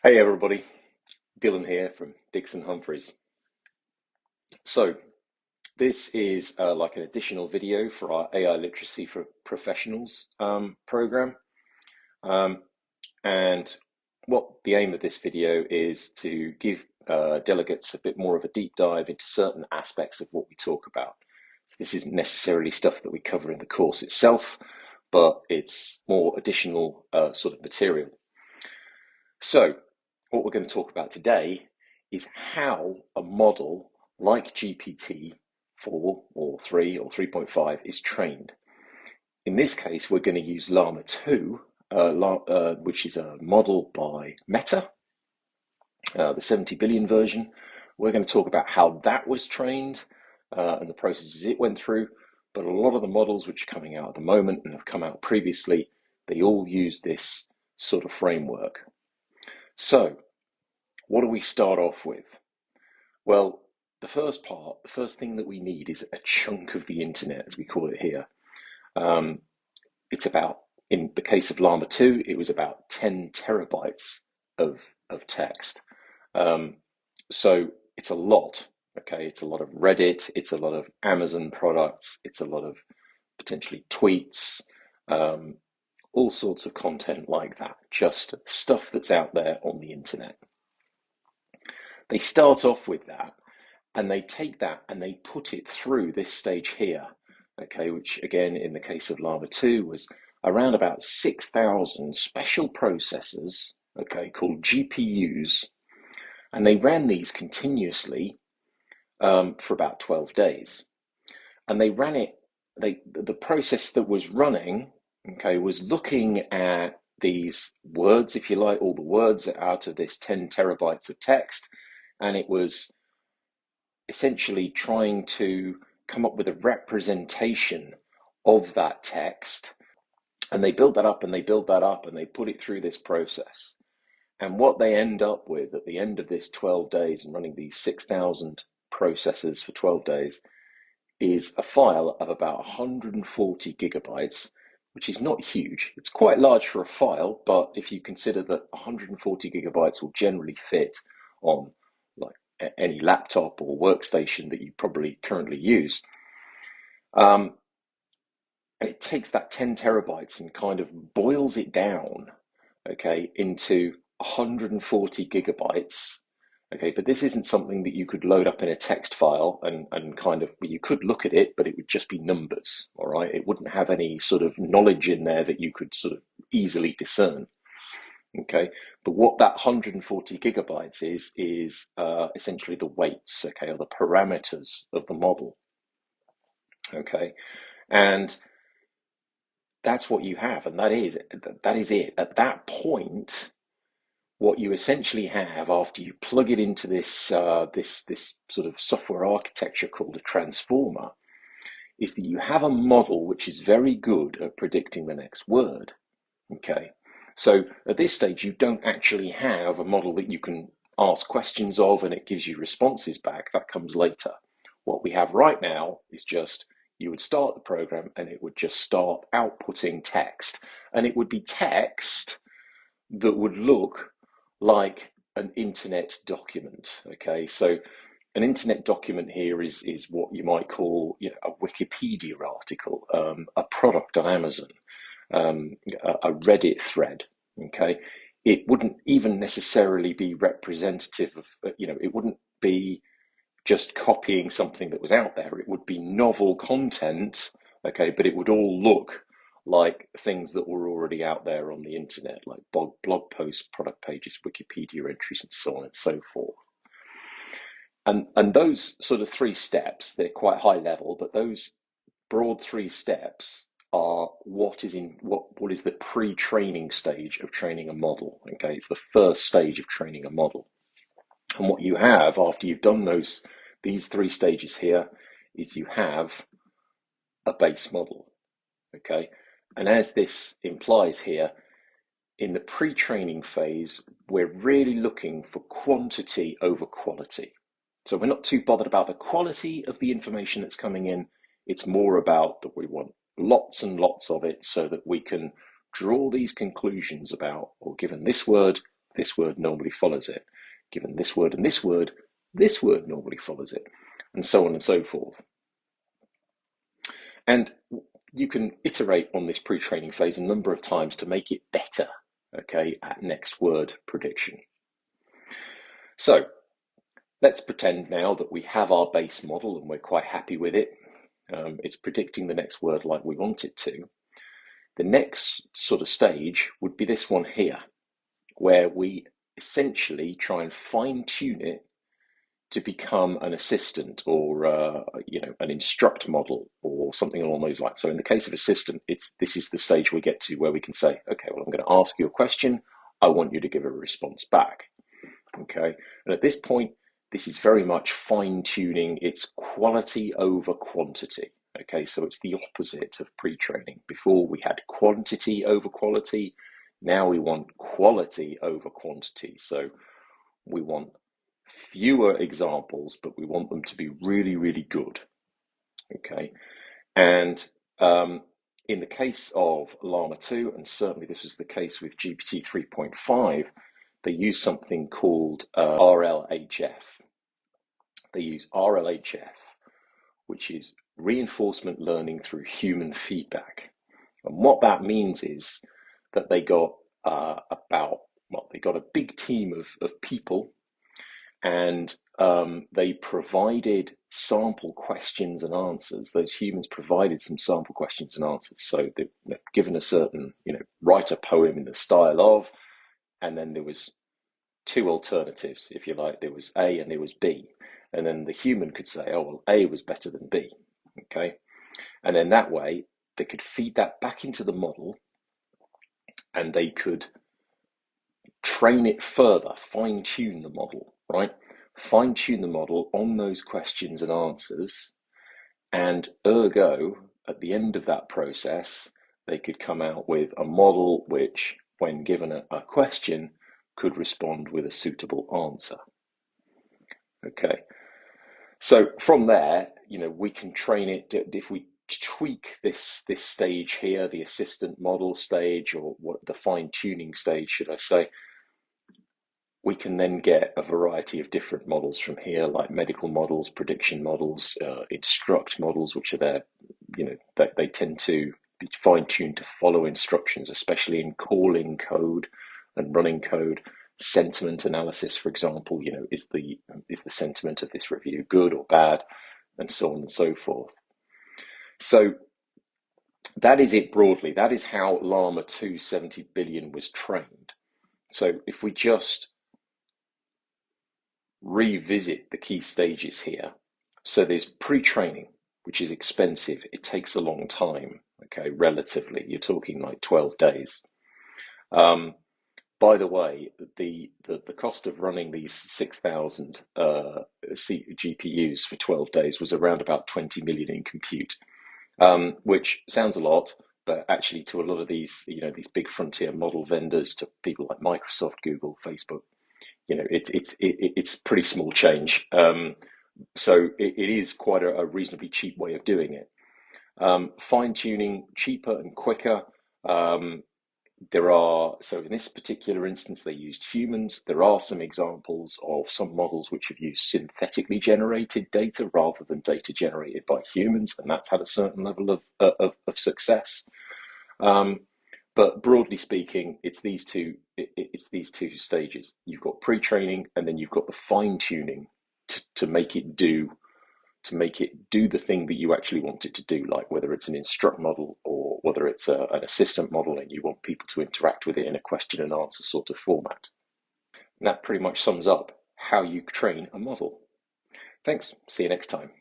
Hey everybody, Dylan here from Dixon Humphreys. So this is like an additional video for our AI Literacy for Professionals program. Um, and what the aim of this video is to give delegates a bit more of a deep dive into certain aspects of what we talk about. So this isn't necessarily stuff that we cover in the course itself, but it's more additional sort of material. So what we're going to talk about today is how a model like GPT-4 or 3 or 3.5 is trained. In this case, we're going to use Llama 2, which is a model by Meta, the 70 billion version. We're going to talk about how that was trained and the processes it went through. But a lot of the models which are coming out at the moment and have come out previously, they all use this sort of framework. So, what do we start off with? Well, the first thing that we need is a chunk of the internet, as we call it here. It's about, in the case of Llama 2, it was about 10 terabytes of text. So it's a lot, okay? It's a lot of Reddit, it's a lot of Amazon products, it's a lot of potentially tweets, all sorts of content like that, just stuff that's out there on the internet. They start off with that and they take that and they put it through this stage here, okay, which again, in the case of Llama 2 was around about 6,000 special processors, okay, called GPUs, and they ran these continuously for about 12 days. And they ran it, the process that was running, okay, was looking at these words, if you like, all the words out of this 10 terabytes of text, and it was essentially trying to come up with a representation of that text. And they build that up and they build that up and they put it through this process. And what they end up with at the end of this 12 days and running these 6,000 processes for 12 days is a file of about 140 gigabytes, which is not huge. It's quite large for a file, but if you consider that 140 gigabytes will generally fit on like any laptop or workstation that you probably currently use, and it takes that 10 terabytes and kind of boils it down, okay, into 140 gigabytes. Okay, but this isn't something that you could load up in a text file and kind of, you could look at it, but it would just be numbers, all right? It wouldn't have any sort of knowledge in there that you could sort of easily discern, okay? But what that 140 gigabytes is essentially the weights, okay, or the parameters of the model, okay? And that's what you have, and that is it. At that point, what you essentially have after you plug it into this this sort of software architecture called a transformer is that you have a model which is very good at predicting the next word. Okay, so at this stage you don't actually have a model that you can ask questions of and it gives you responses back. That comes later. What we have right now is just you would start the program and it would just start outputting text, and it would be text that would look like an internet document. Okay, so an internet document here is what you might call, you know, a Wikipedia article, a product on Amazon, a Reddit thread. Okay, it wouldn't even necessarily be representative of, it wouldn't be just copying something that was out there. It would be novel content, okay, but it would all look like things that were already out there on the internet, like blog posts, product pages, Wikipedia entries, and so on and so forth. And those sort of three steps, they're quite high level, but those broad three steps are what is the pre-training stage of training a model. Okay, it's the first stage of training a model. And what you have after you've done these three stages here is you have a base model. Okay, and as this implies here, in the pre-training phase, we're really looking for quantity over quality. So we're not too bothered about the quality of the information that's coming in. It's more about that we want lots and lots of it so that we can draw these conclusions about, or given this word, this word normally follows it. Given this word and this word normally follows it, and so on and so forth. And you can iterate on this pre-training phase a number of times to make it better, okay, at next word prediction. So let's pretend now that we have our base model and we're quite happy with it. It's predicting the next word like we want it to. The next sort of stage would be this one here, where we essentially try and fine-tune it to become an assistant or an instruct model or something along those lines. So in the case of assistant, this is the stage we get to where we can say, okay, well, I'm going to ask you a question. I want you to give a response back. Okay, and at this point, this is very much fine-tuning. It's quality over quantity. Okay, so it's the opposite of pre-training. Before we had quantity over quality. Now we want quality over quantity. So we want fewer examples, but we want them to be really, really good. Okay, and in the case of Llama 2, and certainly this was the case with GPT 3.5, they use something called RLHF. They use RLHF, which is reinforcement learning through human feedback. And what that means is that they got they got a big team of people, and they provided sample questions and answers. Those humans provided some sample questions and answers. So they're given a certain, write a poem in the style of, and then there was two alternatives, if you like. There was A and there was B. And then the human could say, oh, well, A was better than B. Okay. And then that way they could feed that back into the model, and they could train it further, fine-tune the model, right? Fine-tune the model on those questions and answers, and ergo, at the end of that process, they could come out with a model which, when given a question, could respond with a suitable answer. Okay, so from there, we can train it. If we tweak this stage here, the assistant model stage, or what the fine-tuning stage, should I say, we can then get a variety of different models from here, like medical models, prediction models, instruct models, which are there, they tend to be fine-tuned to follow instructions, especially in calling code and running code. Sentiment analysis, for example, is the sentiment of this review good or bad, and so on and so forth. So that is it broadly. That is how Llama 270 billion was trained. So if we just revisit the key stages here. So there's pre-training, which is expensive. It takes a long time, okay, relatively. You're talking like 12 days. By the way, the cost of running these 6,000 GPUs for 12 days was around about 20 million in compute, which sounds a lot, but actually to a lot of these, these big frontier model vendors, to people like Microsoft, Google, Facebook, it's pretty small change. So it is quite a reasonably cheap way of doing it. Fine tuning, cheaper and quicker. So in this particular instance, they used humans. There are some examples of some models which have used synthetically generated data rather than data generated by humans, and that's had a certain level of success. But broadly speaking, it's these two stages. You've got pre-training, and then you've got the fine-tuning to make it do the thing that you actually want it to do, like whether it's an instruct model or whether it's an assistant model and you want people to interact with it in a question and answer sort of format. And that pretty much sums up how you train a model. Thanks. See you next time.